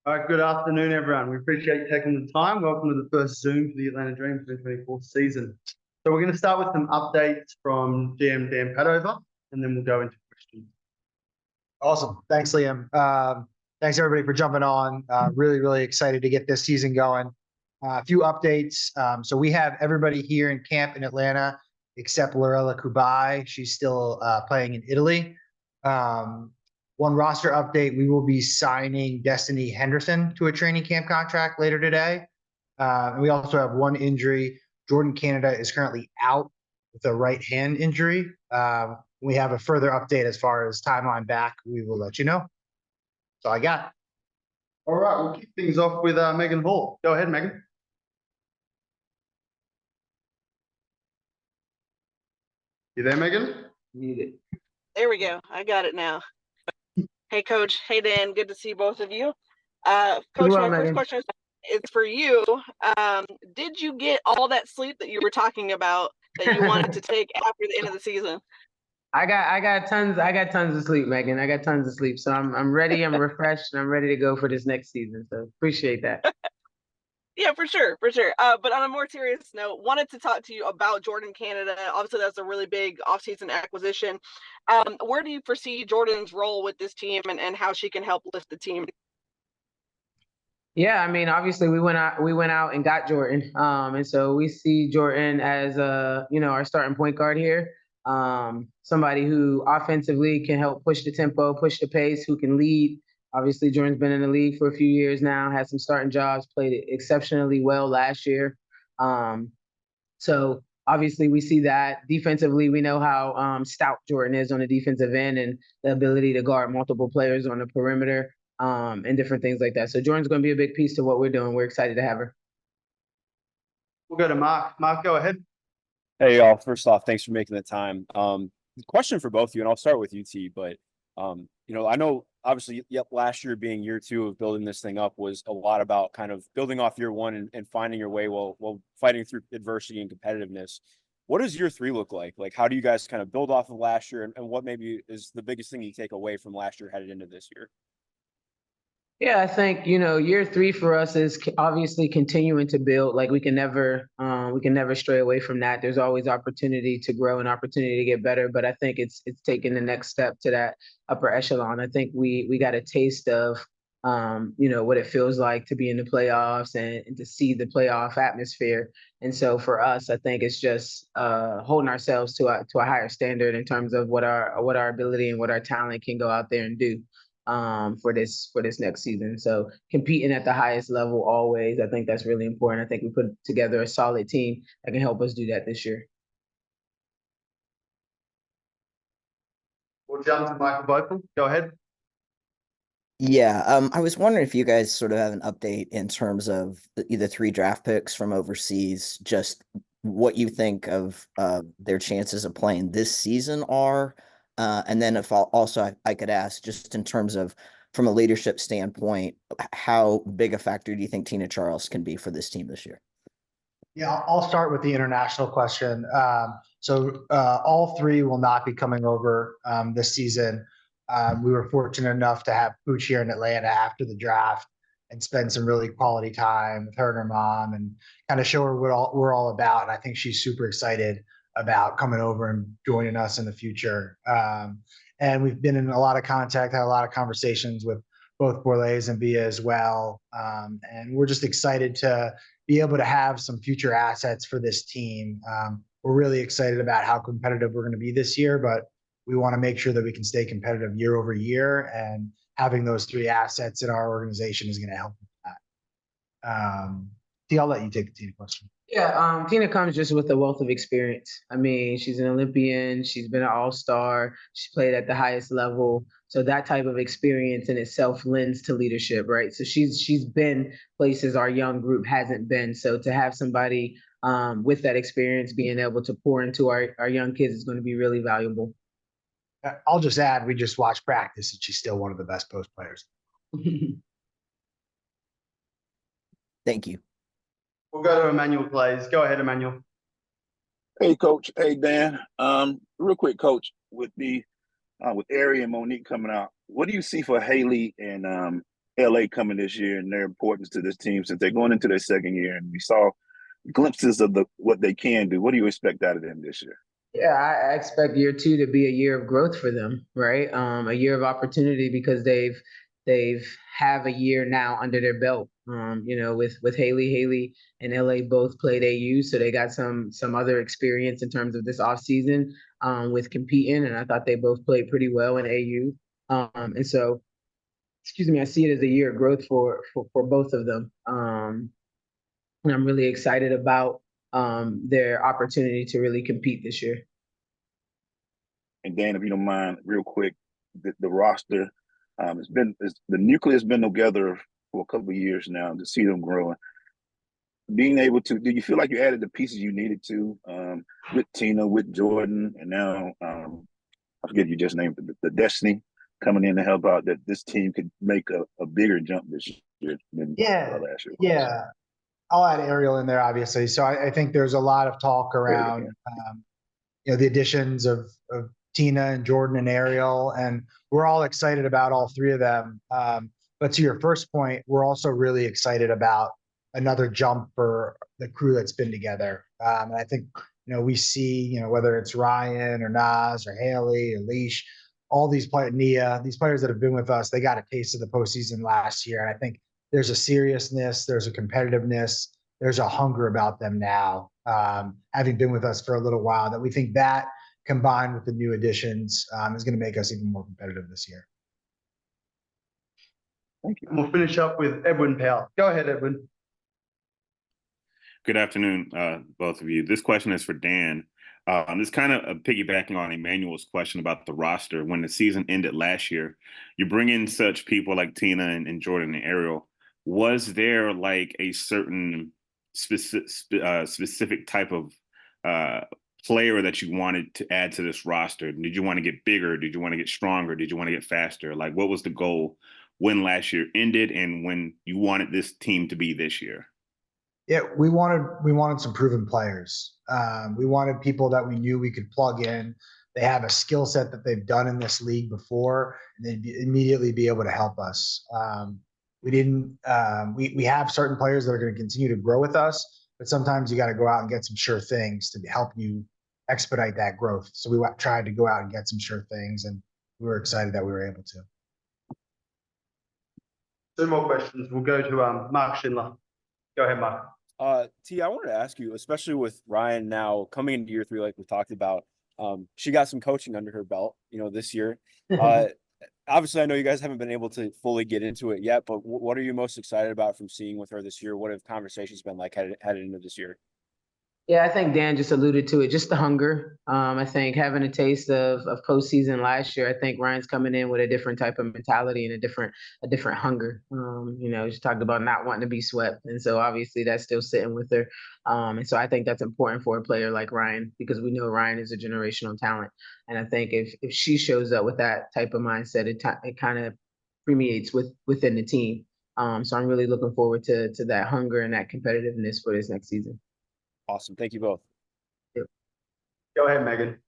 All right, good afternoon, everyone. We appreciate you taking the time. Welcome to the first Zoom for the Atlanta Dream 2024 season. So we're going to start with some updates from GM Dan Padover, and then we'll go into questions. Awesome. Thanks, Liam. Thanks, everybody, for jumping on. Really excited to get this season going. A few updates. So we have everybody here in camp in Atlanta except Lorella Kubai. She's still playing in Italy. One roster update, we will be signing Destiny Henderson to a training camp contract later today. And we also have one injury. Jordan Canada is currently out with a right hand injury. We have a further update as far as timeline back. We will let you know. That's all I got. All right, we'll kick things off with Megan Hall. Go ahead, Megan. You there, Megan? Muted. There we go. I got it now. Hey, Coach. Hey, Dan. Good to see both of you. Coach, my first question is for you. Did you get all that sleep that you were talking about that you wanted to take after the end of the season? I got tons of sleep, Megan. I got tons of sleep. So I'm ready, I'm refreshed, and I'm ready to go for this next season. So appreciate that. Yeah, for sure. But on a more serious note, wanted to talk to you about Jordan Canada. Obviously, that's a really big offseason acquisition. Where do you foresee Jordan's role with this team and how she can help lift the team? Yeah, I mean, obviously we went out and got Jordan. And so we see Jordan as our starting point guard here. Somebody who offensively can help push the tempo, push the pace, who can lead. Obviously, Jordan's been in the league for a few years now, has some starting jobs, played exceptionally well last year. So obviously we see that. Defensively, we know how stout Jordan is on the defensive end and the ability to guard multiple players on the perimeter and different things like that. So Jordan's going to be a big piece to what we're doing. We're excited to have her. We'll go to Mark. Mark, go ahead. Hey, y'all. First off, thanks for making the time. Question for both of you, and I'll start with you, T. But, I know obviously last year being year two of building this thing up was a lot about kind of building off year one and finding your way while fighting through adversity and competitiveness. What does year three look like? Like, how do you guys kind of build off of last year, and what maybe is the biggest thing you take away from last year headed into this year? Yeah, I think, year three for us is obviously continuing to build. Like we can never stray away from that. There's always opportunity to grow and opportunity to get better. But I think it's taking the next step to that upper echelon. I think we got a taste of, what it feels like to be in the playoffs and to see the playoff atmosphere. And so for us, I think it's just holding ourselves to a higher standard in terms of what our ability and what our talent can go out there and do. For this next season. So competing at the highest level always, I think that's really important. I think we put together a solid team that can help us do that this year. We'll jump to Michael Vocal. Go ahead. Yeah, I was wondering if you guys sort of have an update in terms of the 3 draft picks from overseas, just what you think of their chances of playing this season are. And then if I could ask, just in terms of from a leadership standpoint, how big a factor do you think Tina Charles can be for this team this year? Yeah, I'll start with the international question. So all 3 will not be coming over this season. We were fortunate enough to have Pooch here in Atlanta after the draft and spend some really quality time with her and her mom and kind of show her what we're all about. And I think she's super excited about coming over and joining us in the future. And we've been in a lot of contact, had a lot of conversations with both Borlase and Bia as well. And we're just excited to be able to have some future assets for this team. We're really excited about how competitive we're going to be this year, but we want to make sure that we can stay competitive year over year, and having those 3 assets in our organization is going to help with that. T, I'll let you take the Tina question. Yeah, Tina comes just with a wealth of experience. I mean, she's an Olympian. She's been an all-star. She played at the highest level. So that type of experience in itself lends to leadership, right? So she's been places our young group hasn't been. So to have somebody with that experience being able to pour into our young kids is going to be really valuable. I'll just add, we just watched practice and she's still one of the best post players. Thank you. We'll go to Emmanuel Glaze. Go ahead, Emmanuel. Hey, Coach. Hey, Dan. Real quick, Coach, with Ari and Monique coming out, what do you see for Haley and LA coming this year and their importance to this team since they're going into their second year, and we saw glimpses of what they can do. What do you expect out of them this year? Yeah, I expect year two to be a year of growth for them, right? A year of opportunity because they've have a year now under their belt. With Haley and LA both played AU, so they got some other experience in terms of this offseason with competing, and I thought they both played pretty well in AU. And so, excuse me, I see it as a year of growth for both of them. And I'm really excited about their opportunity to really compete this year. And Dan, if you don't mind, real quick, the roster, the nucleus been together for a couple of years now to see them growing. Being able to, do you feel like you added the pieces you needed to with Tina, with Jordan, and now I forget you just named the Destiny coming in to help out, that this team could make a bigger jump this year than last year? Yeah. I'll add Ariel in there, obviously. So I think there's a lot of talk around, the additions of Tina and Jordan and Ariel, and we're all excited about all three of them. But to your first point, we're also really excited about another jump for the crew that's been together. And I think, we see, whether it's Ryan or Nas or Haley or Leash, all these players, Nia, these players that have been with us, they got a taste of the postseason last year. And I think there's a seriousness, there's a competitiveness, there's a hunger about them now, having been with us for a little while, that we think that combined with the new additions is going to make us even more competitive this year. Thank you. And we'll finish up with Edwin Powell. Go ahead, Edwin. Good afternoon, both of you. This question is for Dan. This kind of piggybacking on Emmanuel's question about the roster. When the season ended last year, you bring in such people like Tina and Jordan and Ariel. Was there like a certain specific type of player that you wanted to add to this roster? Did you want to get bigger? Did you want to get stronger? Did you want to get faster? Like, what was the goal when last year ended and when you wanted this team to be this year? Yeah, we wanted some proven players. We wanted people that we knew we could plug in. They have a skill set that they've done in this league before, and they'd immediately be able to help us. We have certain players that are going to continue to grow with us, but sometimes you got to go out and get some sure things to help you expedite that growth. So we tried to go out and get some sure things, and we were excited that we were able to. Two more questions. We'll go to Mark Schindler. Go ahead, Mark. T, I wanted to ask you, especially with Ryan now coming into year three, like we talked about, she got some coaching under her belt, this year. Obviously, I know you guys haven't been able to fully get into it yet, but what are you most excited about from seeing with her this year? What have conversations been like headed into this year? Yeah, I think Dan just alluded to it, just the hunger. I think having a taste of postseason last year, I think Ryan's coming in with a different type of mentality and a different hunger. She talked about not wanting to be swept. And so obviously that's still sitting with her. And so I think that's important for a player like Ryan, because we know Ryan is a generational talent. And I think if she shows up with that type of mindset, it kind of permeates within the team. So I'm really looking forward to that hunger and that competitiveness for this next season. Awesome. Thank you both. Yep. Go ahead, Megan.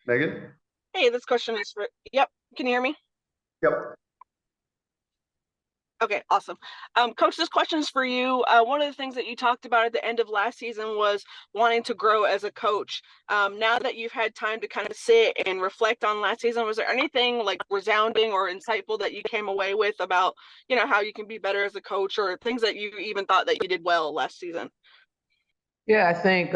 Megan? Hey, this question is for, yep. Can you hear me? Yep. Okay, awesome. Coach, this question is for you. One of the things that you talked about at the end of last season was wanting to grow as a coach. Now that you've had time to kind of sit and reflect on last season, was there anything like resounding or insightful that you came away with about, how you can be better as a coach, or things that you even thought that you did well last season? Yeah, I think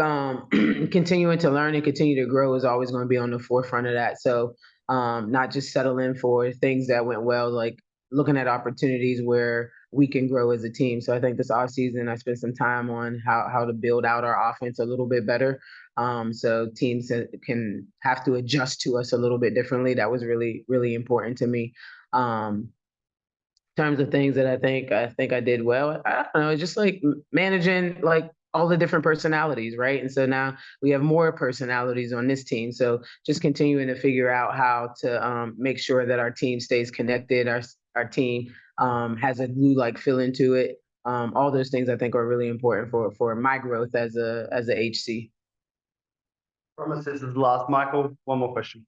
continuing to learn and continue to grow is always going to be on the forefront of that. So not just settle in for things that went well, like looking at opportunities where we can grow as a team. So I think this offseason, I spent some time on how to build out our offense a little bit better. So teams can have to adjust to us a little bit differently. That was really, really important to me. In terms of things that I think I did well, I don't know, just like managing like all the different personalities, right? And so now we have more personalities on this team. So just continuing to figure out how to make sure that our team stays connected, our team has a glue-like feeling to it. All those things I think are really important for my growth as a HC. Promise this is the last. Michael, one more question.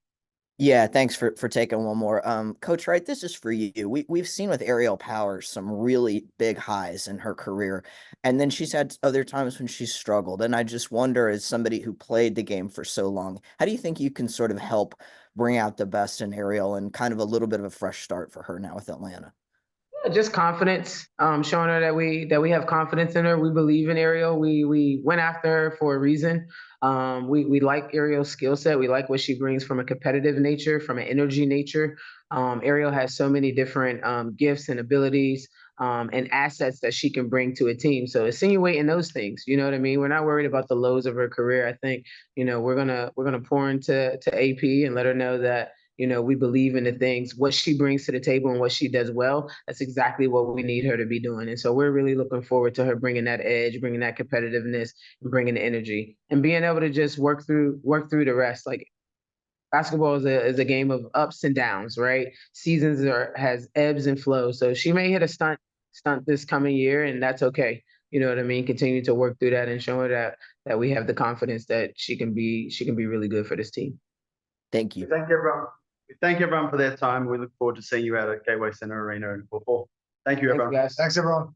Yeah, thanks for taking one more. Coach Wright, this is for you. We've seen with Aerial Power some really big highs in her career, and then she's had other times when she's struggled. And I just wonder, as somebody who played the game for so long, how do you think you can sort of help bring out the best in Aerial and kind of a little bit of a fresh start for her now with Atlanta? Just confidence, showing her that we have confidence in her. We believe in Ariel. We went after her for a reason. We like Ariel's skill set. We like what she brings from a competitive nature, from an energy nature. Ariel has so many different gifts and abilities and assets that she can bring to a team. So insinuating those things, you know what I mean? We're not worried about the lows of her career. I think, we're gonna pour into AP and let her know that we believe in the things, what she brings to the table and what she does well. That's exactly what we need her to be doing. And so we're really looking forward to her bringing that edge, bringing that competitiveness, and bringing the energy, and being able to just work through the rest. Like basketball is a game of ups and downs, right? Seasons has ebbs and flows. So she may hit a stunt this coming year, and that's okay. You know what I mean? Continue to work through that and show her that we have the confidence that she can be really good for this team. Thank you. Thank everyone. We thank everyone for their time. We look forward to seeing you out at Gateway Center Arena in Q4. Thank you, everyone. Thanks, guys. Thanks, everyone.